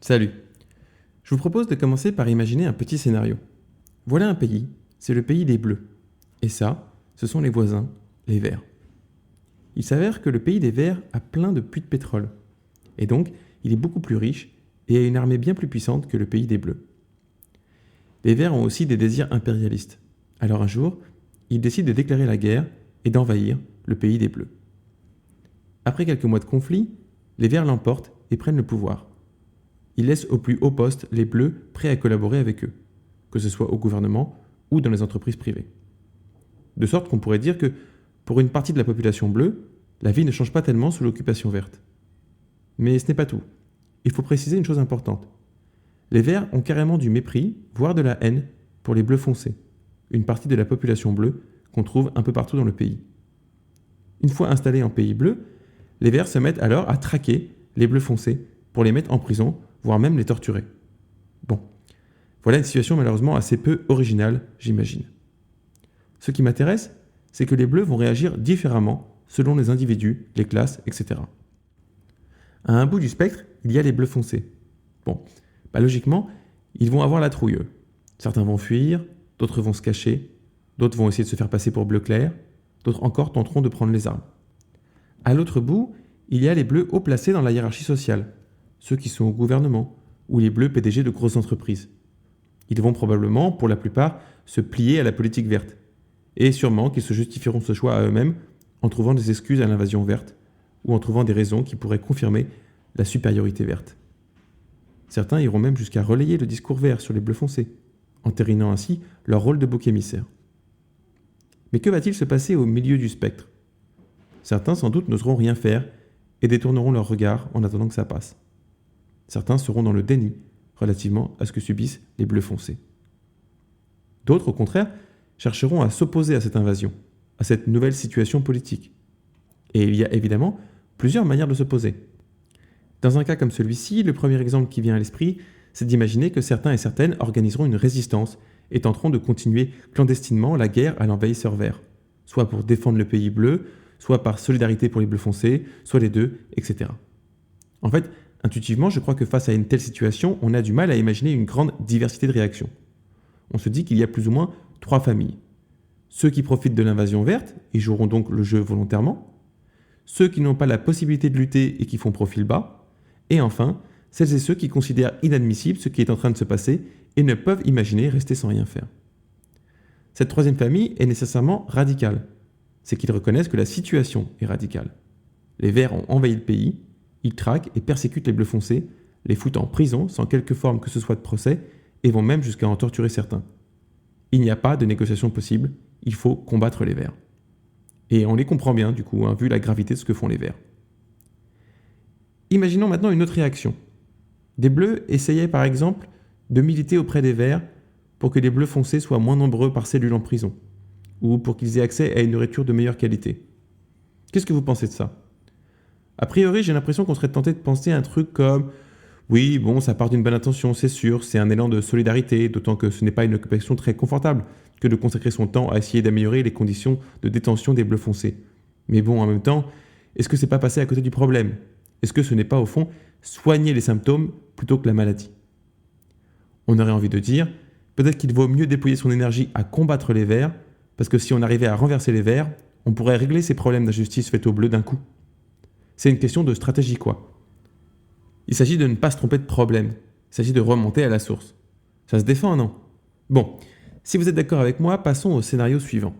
Salut. Je vous propose de commencer par imaginer un petit scénario. Voilà un pays, c'est le pays des Bleus. Et ça, ce sont les voisins, les Verts. Il s'avère que le pays des Verts a plein de puits de pétrole. Et donc, il est beaucoup plus riche et a une armée bien plus puissante que le pays des Bleus. Les Verts ont aussi des désirs impérialistes. Alors un jour, ils décident de déclarer la guerre et d'envahir le pays des Bleus. Après quelques mois de conflit, les Verts l'emportent et prennent le pouvoir. Ils laissent au plus haut poste les Bleus prêts à collaborer avec eux, que ce soit au gouvernement ou dans les entreprises privées. De sorte qu'on pourrait dire que, pour une partie de la population bleue, la vie ne change pas tellement sous l'occupation verte. Mais ce n'est pas tout. Il faut préciser une chose importante. Les Verts ont carrément du mépris, voire de la haine, pour les Bleus foncés, une partie de la population bleue qu'on trouve un peu partout dans le pays. Une fois installés en pays bleu, les Verts se mettent alors à traquer les Bleus foncés pour les mettre en prison, voire même les torturer. Bon, voilà une situation malheureusement assez peu originale, j'imagine. Ce qui m'intéresse, c'est que les Bleus vont réagir différemment selon les individus, les classes, etc. À un bout du spectre, il y a les Bleus foncés. Bon, logiquement, ils vont avoir la trouille. Certains vont fuir, d'autres vont se cacher, d'autres vont essayer de se faire passer pour bleu clair, d'autres encore tenteront de prendre les armes. À l'autre bout, il y a les Bleus haut placés dans la hiérarchie sociale, ceux qui sont au gouvernement, ou les Bleus PDG de grosses entreprises. Ils vont probablement, pour la plupart, se plier à la politique verte. Et sûrement qu'ils se justifieront ce choix à eux-mêmes en trouvant des excuses à l'invasion verte, ou en trouvant des raisons qui pourraient confirmer la supériorité verte. Certains iront même jusqu'à relayer le discours vert sur les Bleus foncés, entérinant ainsi leur rôle de bouc émissaire. Mais que va-t-il se passer au milieu du spectre ? Certains sans doute n'oseront rien faire et détourneront leur regard en attendant que ça passe. Certains seront dans le déni relativement à ce que subissent les Bleus foncés. D'autres, au contraire, chercheront à s'opposer à cette invasion, à cette nouvelle situation politique. Et il y a évidemment plusieurs manières de s'opposer. Dans un cas comme celui-ci, le premier exemple qui vient à l'esprit, c'est d'imaginer que certains et certaines organiseront une résistance et tenteront de continuer clandestinement la guerre à l'envahisseur vert, soit pour défendre le pays bleu, soit par solidarité pour les Bleus foncés, soit les deux, etc. En fait, intuitivement, je crois que face à une telle situation, on a du mal à imaginer une grande diversité de réactions. On se dit qu'il y a plus ou moins 3 familles. Ceux qui profitent de l'invasion verte et joueront donc le jeu volontairement, ceux qui n'ont pas la possibilité de lutter et qui font profil bas, et enfin, celles et ceux qui considèrent inadmissible ce qui est en train de se passer et ne peuvent imaginer rester sans rien faire. Cette troisième famille est nécessairement radicale. C'est qu'ils reconnaissent que la situation est radicale. Les Verts ont envahi le pays, ils traquent et persécutent les Bleus foncés, les foutent en prison sans quelque forme que ce soit de procès et vont même jusqu'à en torturer certains. Il n'y a pas de négociation possible, il faut combattre les Verts. Et on les comprend bien du coup, vu la gravité de ce que font les Verts. Imaginons maintenant une autre réaction. Des Bleus essayaient par exemple de militer auprès des Verts pour que les Bleus foncés soient moins nombreux par cellule en prison, ou pour qu'ils aient accès à une nourriture de meilleure qualité. Qu'est-ce que vous pensez de ça ? A priori, j'ai l'impression qu'on serait tenté de penser à un truc comme « Oui, bon, ça part d'une bonne intention, c'est sûr, c'est un élan de solidarité, d'autant que ce n'est pas une occupation très confortable que de consacrer son temps à essayer d'améliorer les conditions de détention des Bleus foncés. Mais bon, en même temps, est-ce que c'est pas passé à côté du problème ? Est-ce que ce n'est pas, au fond, soigner les symptômes plutôt que la maladie ? On aurait envie de dire, peut-être qu'il vaut mieux déployer son énergie à combattre les Verts, parce que si on arrivait à renverser les Verts, on pourrait régler ces problèmes d'injustice faits aux Bleus d'un coup. C'est une question de stratégie, quoi. Il s'agit de ne pas se tromper de problème. Il s'agit de remonter à la source. Ça se défend, non ? Bon, si vous êtes d'accord avec moi, passons au scénario suivant.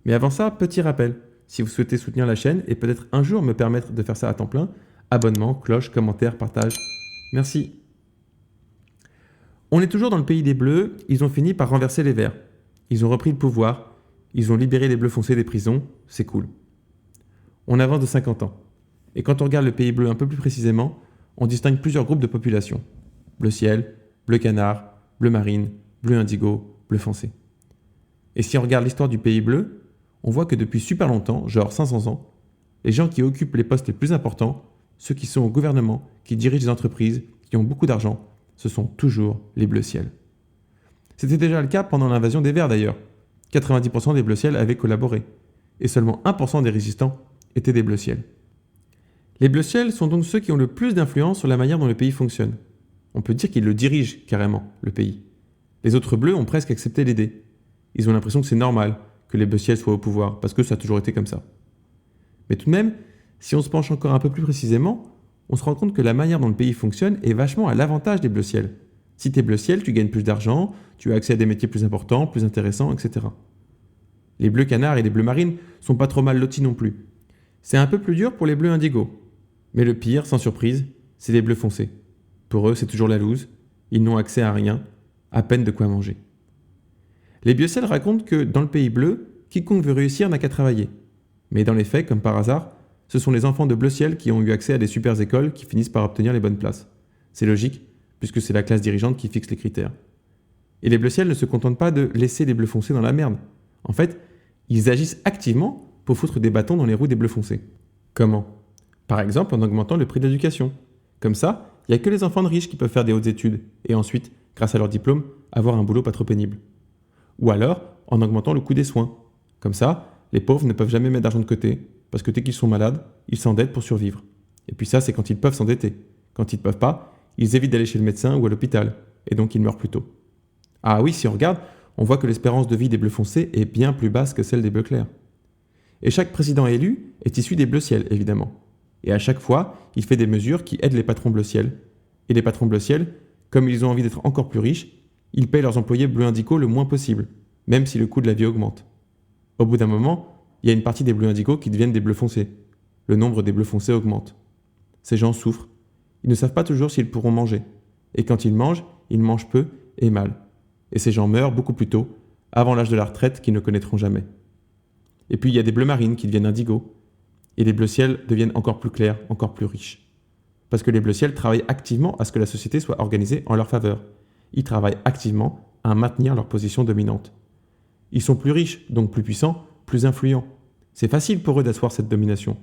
Mais avant ça, petit rappel. Si vous souhaitez soutenir la chaîne et peut-être un jour me permettre de faire ça à temps plein, abonnement, cloche, commentaire, partage. Merci. On est toujours dans le pays des Bleus, ils ont fini par renverser les Verts. Ils ont repris le pouvoir, ils ont libéré les Bleus foncés des prisons, c'est cool. On avance de 50 ans. Et quand on regarde le pays bleu un peu plus précisément, on distingue plusieurs groupes de population. Bleu ciel, bleu canard, bleu marine, bleu indigo, bleu foncé. Et si on regarde l'histoire du pays bleu, on voit que depuis super longtemps, genre 500 ans, les gens qui occupent les postes les plus importants, ceux qui sont au gouvernement, qui dirigent les entreprises, qui ont beaucoup d'argent, ce sont toujours les bleus ciel. C'était déjà le cas pendant l'invasion des Verts d'ailleurs. 90% des bleus ciel avaient collaboré. Et seulement 1% des résistants étaient des bleus ciel. Les bleus ciel sont donc ceux qui ont le plus d'influence sur la manière dont le pays fonctionne. On peut dire qu'il le dirige carrément, le pays. Les autres bleus ont presque accepté l'idée. Ils ont l'impression que c'est normal que les bleu-ciel soient au pouvoir, parce que ça a toujours été comme ça. Mais tout de même, si on se penche encore un peu plus précisément, on se rend compte que la manière dont le pays fonctionne est vachement à l'avantage des bleu-ciel. Si t'es bleu-ciel, tu gagnes plus d'argent, tu as accès à des métiers plus importants, plus intéressants, etc. Les bleus canards et les bleus marines sont pas trop mal lotis non plus. C'est un peu plus dur pour les bleus indigos. Mais le pire, sans surprise, c'est les bleus foncés. Pour eux, c'est toujours la loose, ils n'ont accès à rien, à peine de quoi manger. Les bleu-ciel racontent que dans le pays bleu, quiconque veut réussir n'a qu'à travailler. Mais dans les faits, comme par hasard, ce sont les enfants de bleu-ciel qui ont eu accès à des super écoles qui finissent par obtenir les bonnes places. C'est logique, puisque c'est la classe dirigeante qui fixe les critères. Et les bleu-ciel ne se contentent pas de laisser les bleus foncés dans la merde. En fait, ils agissent activement pour foutre des bâtons dans les roues des bleus foncés. Comment ? Par exemple en augmentant le prix de l'éducation. Comme ça, il n'y a que les enfants de riches qui peuvent faire des hautes études et ensuite, grâce à leur diplôme, avoir un boulot pas trop pénible. Ou alors en augmentant le coût des soins. Comme ça, les pauvres ne peuvent jamais mettre d'argent de côté, parce que dès qu'ils sont malades, ils s'endettent pour survivre. Et puis ça, c'est quand ils peuvent s'endetter. Quand ils ne peuvent pas, ils évitent d'aller chez le médecin ou à l'hôpital, et donc ils meurent plus tôt. Ah oui, si on regarde, on voit que l'espérance de vie des bleus foncés est bien plus basse que celle des bleus clairs. Et chaque président élu est issu des bleus ciel, évidemment. Et à chaque fois, il fait des mesures qui aident les patrons bleu ciel. Et les patrons bleu ciel, comme ils ont envie d'être encore plus riches, ils payent leurs employés bleus indigos le moins possible, même si le coût de la vie augmente. Au bout d'un moment, il y a une partie des bleus indigos qui deviennent des bleus foncés. Le nombre des bleus foncés augmente. Ces gens souffrent. Ils ne savent pas toujours s'ils pourront manger. Et quand ils mangent peu et mal. Et ces gens meurent beaucoup plus tôt, avant l'âge de la retraite qu'ils ne connaîtront jamais. Et puis il y a des bleus marines qui deviennent indigos. Et les bleus ciel deviennent encore plus clairs, encore plus riches. Parce que les bleus ciel travaillent activement à ce que la société soit organisée en leur faveur. Ils travaillent activement à maintenir leur position dominante. Ils sont plus riches, donc plus puissants, plus influents. C'est facile pour eux d'asseoir cette domination.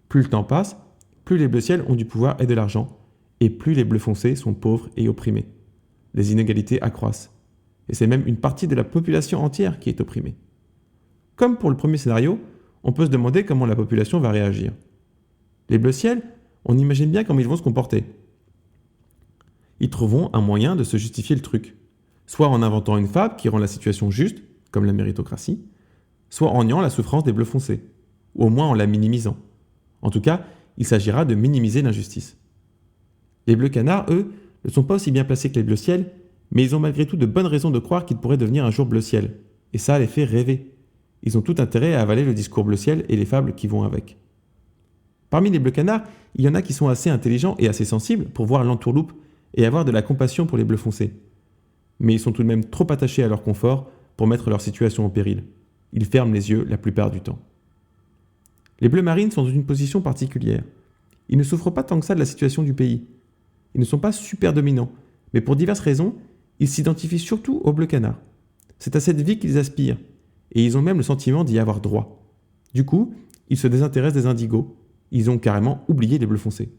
Plus le temps passe, plus les bleus ciel ont du pouvoir et de l'argent, et plus les bleus foncés sont pauvres et opprimés. Les inégalités accroissent. Et c'est même une partie de la population entière qui est opprimée. Comme pour le premier scénario, on peut se demander comment la population va réagir. Les bleus ciel, on imagine bien comment ils vont se comporter. Ils trouveront un moyen de se justifier le truc. Soit en inventant une fable qui rend la situation juste, comme la méritocratie, soit en niant la souffrance des bleus foncés, ou au moins en la minimisant. En tout cas, il s'agira de minimiser l'injustice. Les bleus canards, eux, ne sont pas aussi bien placés que les bleus ciel, mais ils ont malgré tout de bonnes raisons de croire qu'ils pourraient devenir un jour bleu ciel. Et ça les fait rêver. Ils ont tout intérêt à avaler le discours bleu ciel et les fables qui vont avec. Parmi les bleus canards, il y en a qui sont assez intelligents et assez sensibles pour voir l'entourloupe et avoir de la compassion pour les bleus foncés. Mais ils sont tout de même trop attachés à leur confort pour mettre leur situation en péril. Ils ferment les yeux la plupart du temps. Les bleus marines sont dans une position particulière. Ils ne souffrent pas tant que ça de la situation du pays. Ils ne sont pas super dominants, mais pour diverses raisons, ils s'identifient surtout aux bleus canards. C'est à cette vie qu'ils aspirent, et ils ont même le sentiment d'y avoir droit. Du coup, ils se désintéressent des indigos. Ils ont carrément oublié les bleus foncés.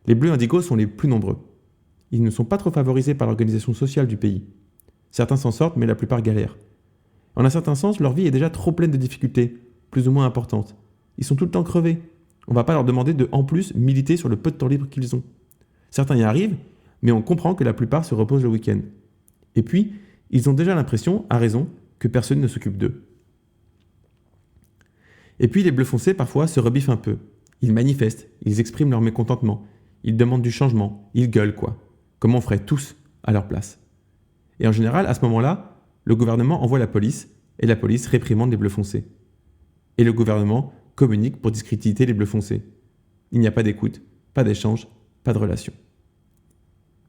Les bleus indigos sont les plus nombreux. Ils ne sont pas trop favorisés par l'organisation sociale du pays. Certains s'en sortent, mais la plupart galèrent. En un certain sens, leur vie est déjà trop pleine de difficultés, plus ou moins importantes. Ils sont tout le temps crevés. On ne va pas leur demander de, en plus, militer sur le peu de temps libre qu'ils ont. Certains y arrivent, mais on comprend que la plupart se reposent le week-end. Et puis, ils ont déjà l'impression, à raison, que personne ne s'occupe d'eux. Et puis les bleus foncés, parfois, se rebiffent un peu. Ils manifestent, ils expriment leur mécontentement, ils demandent du changement, ils gueulent quoi. Comme on ferait tous à leur place. Et en général, à ce moment-là, le gouvernement envoie la police, et la police réprimande les bleus foncés. Et le gouvernement communique pour discréditer les bleus foncés. Il n'y a pas d'écoute, pas d'échange, pas de relation.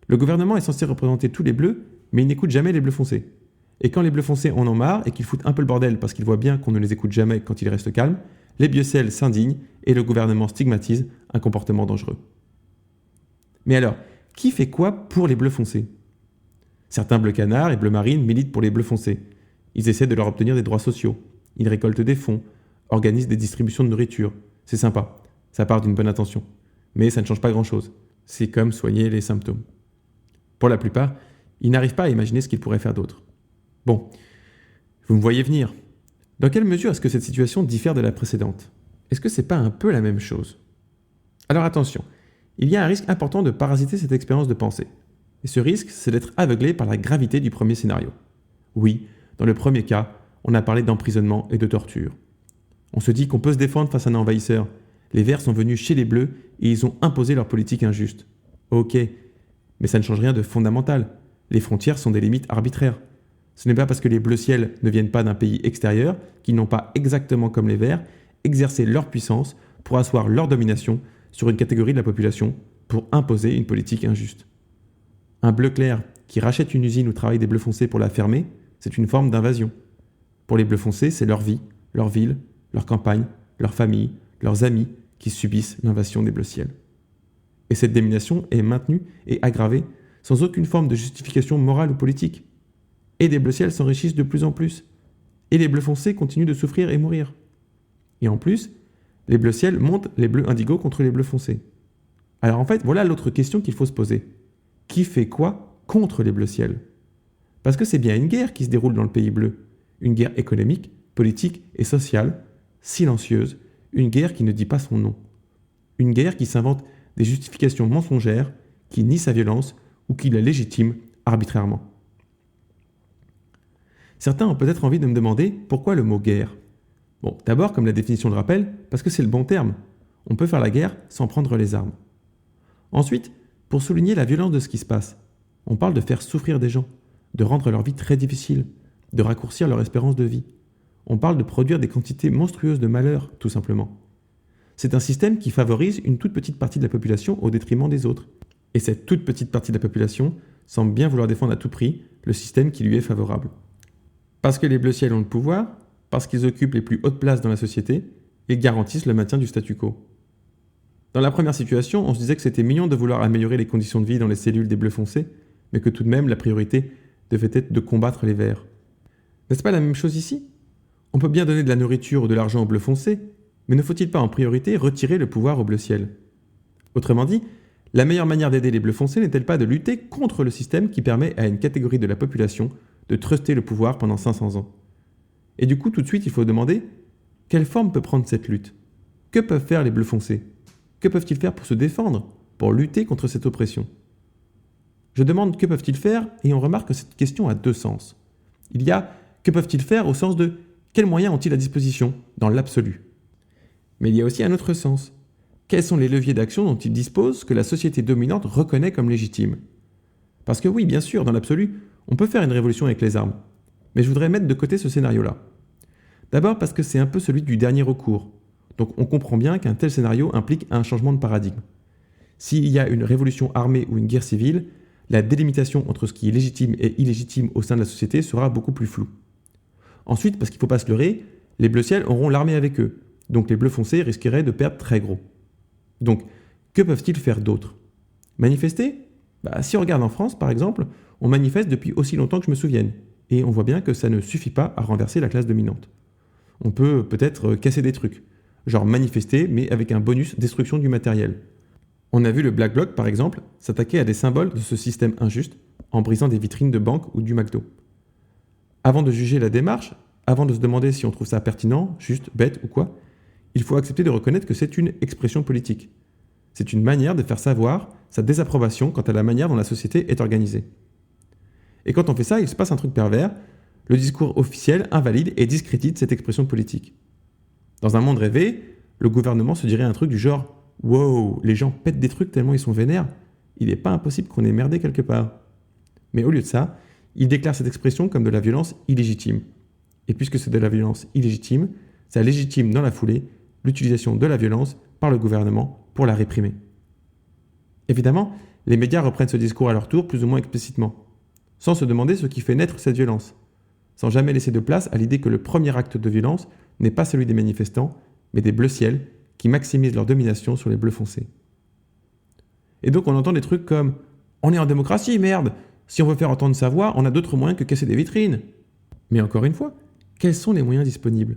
Le gouvernement est censé représenter tous les bleus, mais il n'écoute jamais les bleus foncés. Et quand les bleus foncés en ont marre et qu'ils foutent un peu le bordel parce qu'ils voient bien qu'on ne les écoute jamais quand ils restent calmes, les bleus-ciel s'indignent et le gouvernement stigmatise un comportement dangereux. Mais alors, qui fait quoi pour les bleus foncés ? Certains bleus canards et bleus marines militent pour les bleus foncés. Ils essaient de leur obtenir des droits sociaux. Ils récoltent des fonds, organisent des distributions de nourriture. C'est sympa, ça part d'une bonne intention. Mais ça ne change pas grand-chose. C'est comme soigner les symptômes. Pour la plupart, ils n'arrivent pas à imaginer ce qu'ils pourraient faire d'autre. Bon, vous me voyez venir. Dans quelle mesure est-ce que cette situation diffère de la précédente ? Est-ce que c'est pas un peu la même chose ? Alors attention, il y a un risque important de parasiter cette expérience de pensée. Et ce risque, c'est d'être aveuglé par la gravité du premier scénario. Oui, dans le premier cas, on a parlé d'emprisonnement et de torture. On se dit qu'on peut se défendre face à un envahisseur. Les Verts sont venus chez les Bleus et ils ont imposé leur politique injuste. Ok, mais ça ne change rien de fondamental. Les frontières sont des limites arbitraires. Ce n'est pas parce que les bleus ciels ne viennent pas d'un pays extérieur qu'ils n'ont pas, exactement comme les Verts, exercé leur puissance pour asseoir leur domination sur une catégorie de la population pour imposer une politique injuste. Un bleu clair qui rachète une usine où travaillent des bleus foncés pour la fermer, c'est une forme d'invasion. Pour les bleus foncés, c'est leur vie, leur ville, leur campagne, leur famille, leurs amis qui subissent l'invasion des bleus ciels. Et cette domination est maintenue et aggravée sans aucune forme de justification morale ou politique. Et des bleus ciels s'enrichissent de plus en plus. Et les bleus foncés continuent de souffrir et mourir. Et en plus, les bleus ciels montent les bleus indigo contre les bleus foncés. Alors en fait, voilà l'autre question qu'il faut se poser. Qui fait quoi contre les bleus ciels? Parce que c'est bien une guerre qui se déroule dans le pays bleu. Une guerre économique, politique et sociale, silencieuse, une guerre qui ne dit pas son nom. Une guerre qui s'invente des justifications mensongères, qui nie sa violence ou qui la légitime arbitrairement. Certains ont peut-être envie de me demander pourquoi le mot guerre. Bon, d'abord, comme la définition le rappelle, parce que c'est le bon terme. On peut faire la guerre sans prendre les armes. Ensuite, pour souligner la violence de ce qui se passe, on parle de faire souffrir des gens, de rendre leur vie très difficile, de raccourcir leur espérance de vie. On parle de produire des quantités monstrueuses de malheur, tout simplement. C'est un système qui favorise une toute petite partie de la population au détriment des autres. Et cette toute petite partie de la population semble bien vouloir défendre à tout prix le système qui lui est favorable. Parce que les bleus ciels ont le pouvoir, parce qu'ils occupent les plus hautes places dans la société, ils garantissent le maintien du statu quo. Dans la première situation, on se disait que c'était mignon de vouloir améliorer les conditions de vie dans les cellules des bleus foncés, mais que tout de même la priorité devait être de combattre les verts. N'est-ce pas la même chose ici? On peut bien donner de la nourriture ou de l'argent aux bleus foncés, mais ne faut-il pas en priorité retirer le pouvoir aux bleus ciels? Autrement dit, la meilleure manière d'aider les bleus foncés n'est-elle pas de lutter contre le système qui permet à une catégorie de la population de truster le pouvoir pendant 500 ans? Et du coup, tout de suite, il faut demander quelle forme peut prendre cette lutte? Que peuvent faire les bleus foncés? Que peuvent-ils faire pour se défendre, pour lutter contre cette oppression? Je demande que peuvent-ils faire et on remarque que cette question a deux sens. Il y a que peuvent-ils faire au sens de quels moyens ont-ils à disposition dans l'absolu? Mais il y a aussi un autre sens. Quels sont les leviers d'action dont ils disposent que la société dominante reconnaît comme légitimes? Parce que oui, bien sûr, dans l'absolu, on peut faire une révolution avec les armes. Mais je voudrais mettre de côté ce scénario-là. D'abord parce que c'est un peu celui du dernier recours. Donc on comprend bien qu'un tel scénario implique un changement de paradigme. S'il y a une révolution armée ou une guerre civile, la délimitation entre ce qui est légitime et illégitime au sein de la société sera beaucoup plus floue. Ensuite, parce qu'il ne faut pas se leurrer, les bleus ciels auront l'armée avec eux. Donc les bleus foncés risqueraient de perdre très gros. Donc, que peuvent-ils faire d'autre? Manifester? Si on regarde en France, par exemple, on manifeste depuis aussi longtemps que je me souvienne. Et on voit bien que ça ne suffit pas à renverser la classe dominante. On peut peut-être casser des trucs, genre manifester, mais avec un bonus destruction du matériel. On a vu le Black Bloc, par exemple, s'attaquer à des symboles de ce système injuste en brisant des vitrines de banque ou du McDo. Avant de juger la démarche, avant de se demander si on trouve ça pertinent, juste, bête ou quoi, il faut accepter de reconnaître que c'est une expression politique. C'est une manière de faire savoir sa désapprobation quant à la manière dont la société est organisée. Et quand on fait ça, il se passe un truc pervers, le discours officiel invalide et discrédite cette expression politique. Dans un monde rêvé, le gouvernement se dirait un truc du genre « Wow, les gens pètent des trucs tellement ils sont vénères, il n'est pas impossible qu'on ait merdé quelque part. » Mais au lieu de ça, il déclare cette expression comme de la violence illégitime. Et puisque c'est de la violence illégitime, ça légitime dans la foulée l'utilisation de la violence par le gouvernement pour la réprimer. Évidemment, les médias reprennent ce discours à leur tour plus ou moins explicitement, sans se demander ce qui fait naître cette violence, sans jamais laisser de place à l'idée que le premier acte de violence n'est pas celui des manifestants, mais des bleus ciels qui maximisent leur domination sur les bleus foncés. Et donc on entend des trucs comme « On est en démocratie, merde! Si on veut faire entendre sa voix, on a d'autres moyens que casser des vitrines !» Mais encore une fois, quels sont les moyens disponibles?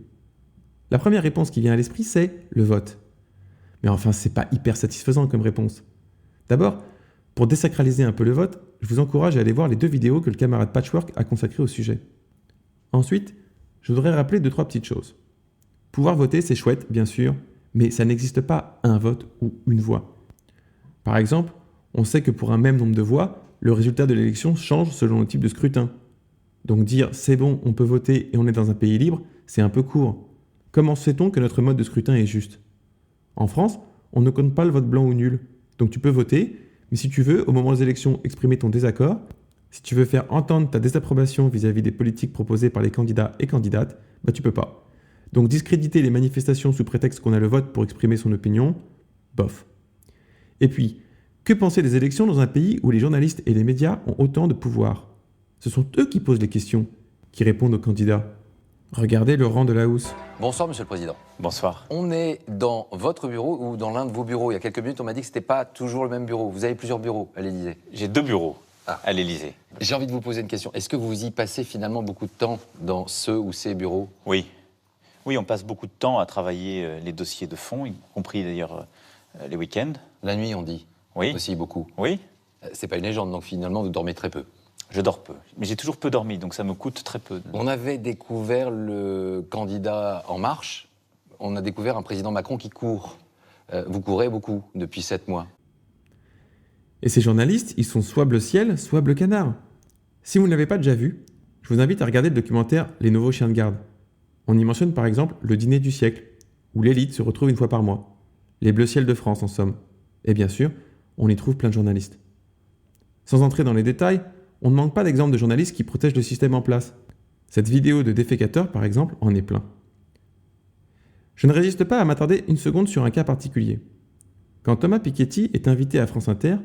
La première réponse qui vient à l'esprit, c'est le vote. Mais enfin, c'est pas hyper satisfaisant comme réponse. D'abord, pour désacraliser un peu le vote, je vous encourage à aller voir les 2 vidéos que le camarade Patchwork a consacrées au sujet. Ensuite, je voudrais rappeler 2-3 petites choses. Pouvoir voter, c'est chouette, bien sûr, mais ça n'existe pas un vote ou une voix. Par exemple, on sait que pour un même nombre de voix, le résultat de l'élection change selon le type de scrutin. Donc dire c'est bon, on peut voter et on est dans un pays libre, c'est un peu court. Comment sait-on que notre mode de scrutin est juste ? En France, on ne compte pas le vote blanc ou nul. Donc tu peux voter, mais si tu veux, au moment des élections, exprimer ton désaccord, si tu veux faire entendre ta désapprobation vis-à-vis des politiques proposées par les candidats et candidates, tu peux pas. Donc discréditer les manifestations sous prétexte qu'on a le vote pour exprimer son opinion, bof. Et puis, que penser des élections dans un pays où les journalistes et les médias ont autant de pouvoir ? Ce sont eux qui posent les questions, qui répondent aux candidats. Regardez le rang de la housse. Bonsoir, Monsieur le Président. Bonsoir. On est dans votre bureau ou dans l'un de vos bureaux. Il y a quelques minutes, on m'a dit que ce n'était pas toujours le même bureau. Vous avez plusieurs bureaux à l'Élysée. J'ai 2 bureaux à l'Élysée. J'ai envie de vous poser une question. Est-ce que vous y passez finalement beaucoup de temps dans ce ou ces bureaux ? Oui. Oui, on passe beaucoup de temps à travailler les dossiers de fond, y compris d'ailleurs les week-ends. La nuit, on dit. Oui. Aussi beaucoup. Oui. C'est pas une légende, donc finalement, vous dormez très peu. Je dors peu. Mais j'ai toujours peu dormi, donc ça me coûte très peu. On avait découvert le candidat En Marche. On a découvert un président Macron qui court. Vous courez beaucoup depuis 7 mois. Et ces journalistes, ils sont soit bleu ciel, soit bleu canard. Si vous ne l'avez pas déjà vu, je vous invite à regarder le documentaire Les Nouveaux Chiens de Garde. On y mentionne par exemple le dîner du siècle, où l'élite se retrouve une fois par mois. Les bleus ciels de France en somme. Et bien sûr, on y trouve plein de journalistes. Sans entrer dans les détails, on ne manque pas d'exemples de journalistes qui protègent le système en place. Cette vidéo de défécateur, par exemple, en est plein. Je ne résiste pas à m'attarder une seconde sur un cas particulier. Quand Thomas Piketty est invité à France Inter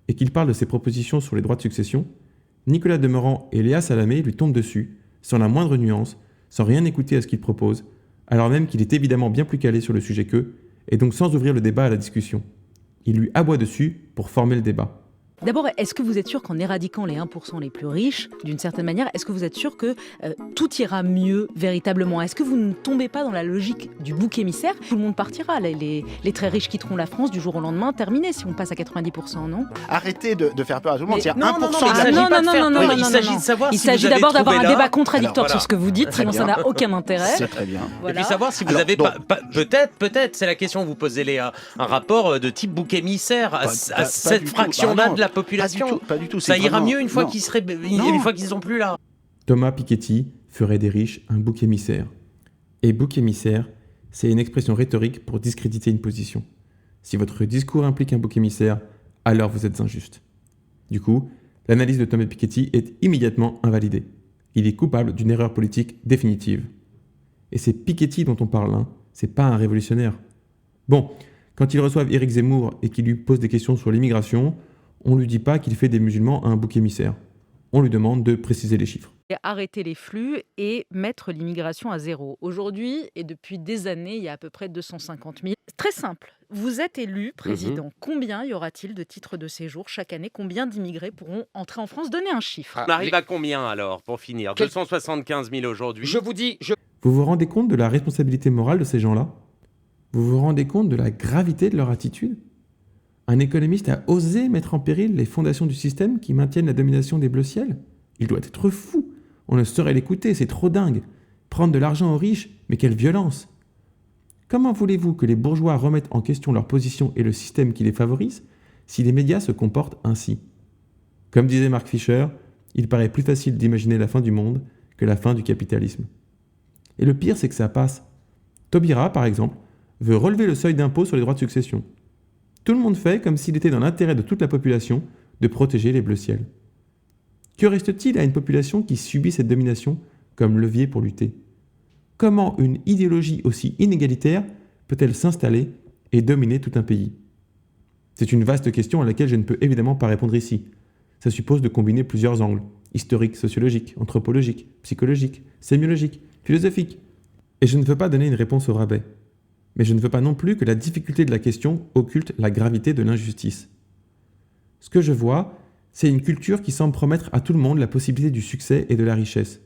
et qu'il parle de ses propositions sur les droits de succession, Nicolas Demorand et Léa Salamé lui tombent dessus, sans la moindre nuance, sans rien écouter à ce qu'il propose, alors même qu'il est évidemment bien plus calé sur le sujet qu'eux, et donc sans ouvrir le débat à la discussion. Il lui aboie dessus pour former le débat. D'abord, est-ce que vous êtes sûr qu'en éradiquant les 1% les plus riches, d'une certaine manière, est-ce que vous êtes sûr que tout ira mieux véritablement ? Est-ce que vous ne tombez pas dans la logique du bouc émissaire ? Tout le monde partira, les très riches quitteront la France du jour au lendemain, terminé si on passe à 90%, non ? Arrêtez de faire peur à tout le monde. C'est-à-dire Non, 1%. il s'agit de savoir si vous avez d'abord d'avoir un débat contradictoire sur ce que vous dites, sinon ça n'a aucun intérêt. C'est très bien. Voilà. Et puis savoir si vous avez peut-être, c'est la question que vous posez, un rapport de type bouc émissaire à cette fraction-là de la population. Pas du tout. Ça ira mieux une fois qu'ils sont plus là. Thomas Piketty ferait des riches un bouc émissaire. Et bouc émissaire, c'est une expression rhétorique pour discréditer une position. Si votre discours implique un bouc émissaire, alors vous êtes injuste. Du coup, l'analyse de Thomas Piketty est immédiatement invalidée. Il est coupable d'une erreur politique définitive. Et c'est Piketty dont on parle, hein. C'est pas un révolutionnaire. Bon, quand ils reçoivent Éric Zemmour et qu'ils lui posent des questions sur l'immigration, on lui dit pas qu'il fait des musulmans un bouc émissaire. On lui demande de préciser les chiffres. Arrêter les flux et mettre l'immigration à zéro. Aujourd'hui, et depuis des années, il y a à peu près 250 000. Très simple. Vous êtes élu président. Combien y aura-t-il de titres de séjour chaque année ? Combien d'immigrés pourront entrer en France ? Donnez un chiffre. On arrive à combien alors, pour finir ? 275 000 aujourd'hui. Vous vous rendez compte de la responsabilité morale de ces gens-là ? Vous vous rendez compte de la gravité de leur attitude ? Un économiste a osé mettre en péril les fondations du système qui maintiennent la domination des bleus ciels ? Il doit être fou. On ne saurait l'écouter, c'est trop dingue. Prendre de l'argent aux riches, mais quelle violence ! Comment voulez-vous que les bourgeois remettent en question leur position et le système qui les favorise si les médias se comportent ainsi ? Comme disait Mark Fisher, il paraît plus facile d'imaginer la fin du monde que la fin du capitalisme. Et le pire, c'est que ça passe. Taubira, par exemple, veut relever le seuil d'impôt sur les droits de succession. Tout le monde fait comme s'il était dans l'intérêt de toute la population de protéger les bleus ciels. Que reste-t-il à une population qui subit cette domination comme levier pour lutter ? Comment une idéologie aussi inégalitaire peut-elle s'installer et dominer tout un pays ? C'est une vaste question à laquelle je ne peux évidemment pas répondre ici. Ça suppose de combiner plusieurs angles, historiques, sociologiques, anthropologiques, psychologiques, sémiologiques, philosophiques. Et je ne veux pas donner une réponse au rabais. Mais je ne veux pas non plus que la difficulté de la question occulte la gravité de l'injustice. Ce que je vois, c'est une culture qui semble promettre à tout le monde la possibilité du succès et de la richesse,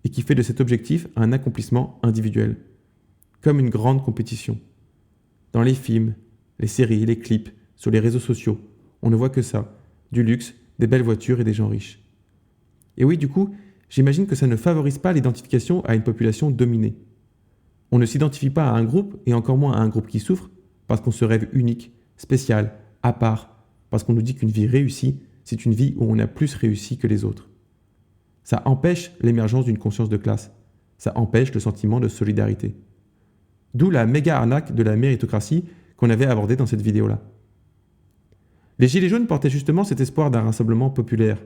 et qui fait de cet objectif un accomplissement individuel, comme une grande compétition. Dans les films, les séries, les clips, sur les réseaux sociaux, on ne voit que ça, du luxe, des belles voitures et des gens riches. Et oui, du coup, j'imagine que ça ne favorise pas l'identification à une population dominée. On ne s'identifie pas à un groupe, et encore moins à un groupe qui souffre, parce qu'on se rêve unique, spécial, à part, parce qu'on nous dit qu'une vie réussie, c'est une vie où on a plus réussi que les autres. Ça empêche l'émergence d'une conscience de classe. Ça empêche le sentiment de solidarité. D'où la méga arnaque de la méritocratie qu'on avait abordée dans cette vidéo-là. Les Gilets jaunes portaient justement cet espoir d'un rassemblement populaire.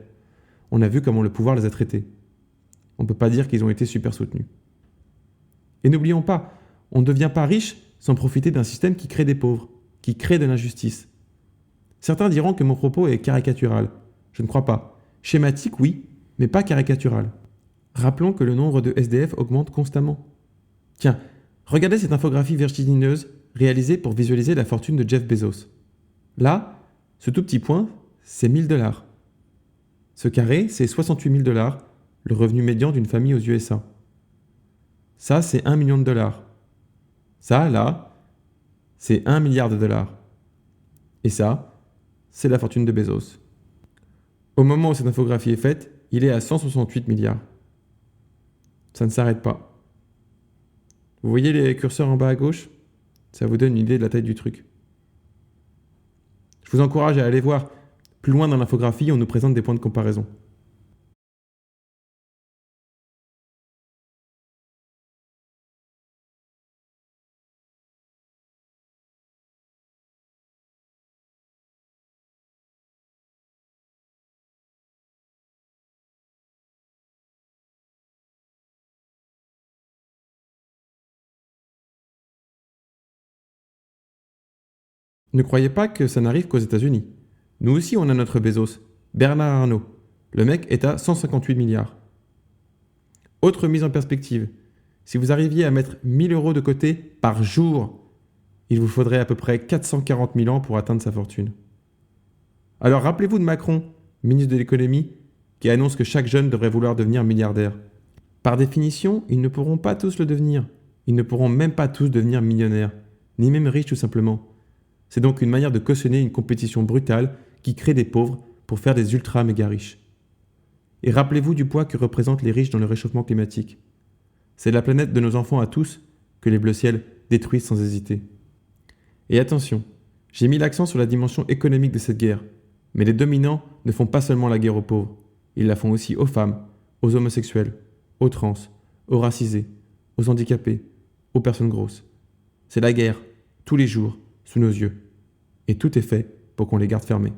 On a vu comment le pouvoir les a traités. On ne peut pas dire qu'ils ont été super soutenus. Et n'oublions pas, on ne devient pas riche sans profiter d'un système qui crée des pauvres, qui crée de l'injustice. Certains diront que mon propos est caricatural. Je ne crois pas. Schématique, oui, mais pas caricatural. Rappelons que le nombre de SDF augmente constamment. Tiens, regardez cette infographie vertigineuse réalisée pour visualiser la fortune de Jeff Bezos. Là, ce tout petit point, c'est 1000 $. Ce carré, c'est 68 000 $, le revenu médian d'une famille aux USA. Ça, c'est 1 million de dollars. Ça, là, c'est 1 milliard de dollars. Et ça, c'est la fortune de Bezos. Au moment où cette infographie est faite, il est à 168 milliards. Ça ne s'arrête pas. Vous voyez les curseurs en bas à gauche? Ça vous donne une idée de la taille du truc. Je vous encourage à aller voir. Plus loin dans l'infographie, on nous présente des points de comparaison. Ne croyez pas que ça n'arrive qu'aux États-Unis. Nous aussi, on a notre Bezos, Bernard Arnault. Le mec est à 158 milliards. Autre mise en perspective. Si vous arriviez à mettre 1000 € de côté par jour, il vous faudrait à peu près 440 000 ans pour atteindre sa fortune. Alors rappelez-vous de Macron, ministre de l'économie, qui annonce que chaque jeune devrait vouloir devenir milliardaire. Par définition, ils ne pourront pas tous le devenir. Ils ne pourront même pas tous devenir millionnaires, ni même riches tout simplement. C'est donc une manière de cautionner une compétition brutale qui crée des pauvres pour faire des ultra méga riches. Et rappelez-vous du poids que représentent les riches dans le réchauffement climatique. C'est la planète de nos enfants à tous que les bleus ciels détruisent sans hésiter. Et attention, j'ai mis l'accent sur la dimension économique de cette guerre, mais les dominants ne font pas seulement la guerre aux pauvres, ils la font aussi aux femmes, aux homosexuels, aux trans, aux racisés, aux handicapés, aux personnes grosses. C'est la guerre, tous les jours, sous nos yeux. Et tout est fait pour qu'on les garde fermés.